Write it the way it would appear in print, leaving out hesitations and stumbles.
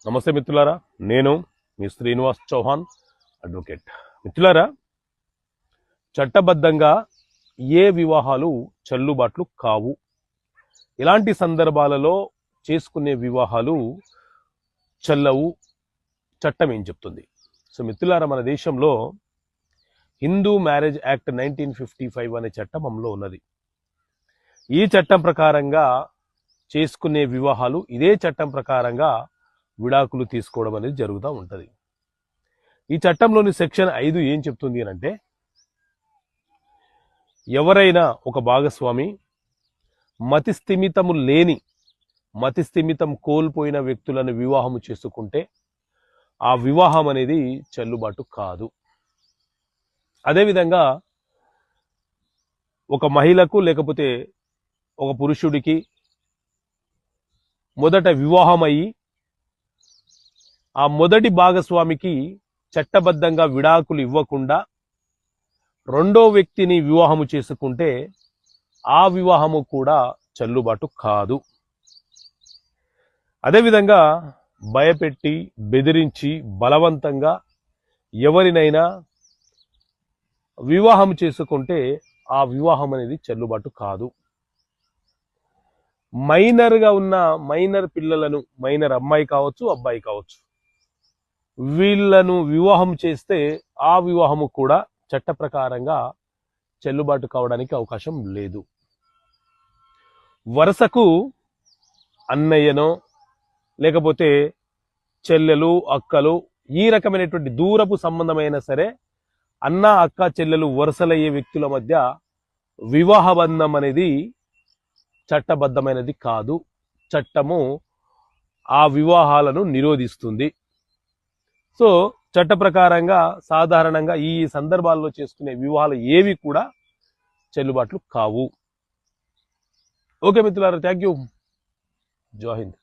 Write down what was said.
నమస్తే మిత్రులారా, నేను మీ శ్రీనివాస్ చౌహాన్ అడ్వకేట్. మిత్రులారా, చట్టబద్ధంగా ఏ వివాహాలు చెల్లుబాట్లు కావు, ఇలాంటి సందర్భాలలో చేసుకునే వివాహాలు చెల్లవు, చట్టం ఏం చెప్తుంది? సో మిత్రులారా, మన దేశంలో హిందూ మ్యారేజ్ యాక్ట్ 1955 అనే చట్టం అమల్లో ఉన్నది. ఈ చట్టం ప్రకారంగా చేసుకునే వివాహాలు ఇదే చట్టం ప్రకారంగా విడాకులు తీసుకోవడం అనేది జరుగుతూ ఉంటుంది. ఈ చట్టంలోని సెక్షన్ 5 ఏం చెప్తుంది అని అంటే, ఎవరైనా ఒక భాగస్వామి మతిస్థిమితం కోల్పోయిన వ్యక్తులను వివాహము చేసుకుంటే ఆ వివాహం అనేది చెల్లుబాటు కాదు. అదేవిధంగా ఒక మహిళకు లేకపోతే ఒక పురుషుడికి మొదట వివాహం అయ్యి ఆ మొదటి భాగస్వామికి చట్టబద్ధంగా విడాకులు ఇవ్వకుండా రెండో వ్యక్తిని వివాహము చేసుకుంటే ఆ వివాహము కూడా చెల్లుబాటు కాదు. అదేవిధంగా భయపెట్టి బెదిరించి బలవంతంగా ఎవరినైనా వివాహం చేసుకుంటే ఆ వివాహం అనేది చెల్లుబాటు కాదు. మైనర్గా ఉన్న మైనర్ పిల్లలను, మైనర్ అమ్మాయి కావచ్చు అబ్బాయి కావచ్చు, వీళ్ళను వివాహం చేస్తే ఆ వివాహము కూడా చట్ట ప్రకారంగా చెల్లుబాటు కావడానికి అవకాశం లేదు. వరుసకు అన్నయ్యనో లేకపోతే చెల్లెలు అక్కలు ఈ రకమైనటువంటి దూరపు సంబంధమైనా సరే, అన్న అక్క చెల్లెలు వరుసలయ్యే వ్యక్తుల మధ్య వివాహ బంధం అనేది చట్టబద్ధమైనది కాదు. చట్టము ఆ వివాహాలను నిరోధిస్తుంది. సో చట్ట ప్రకారంగా సాధారణంగా ఈ సందర్భాల్లో చేసుకునే వివాహాలు ఏవి కూడా చెల్లుబాట్లు కావు. ఓకే మిత్రులారా, థ్యాంక్ యూ. జై హింద్.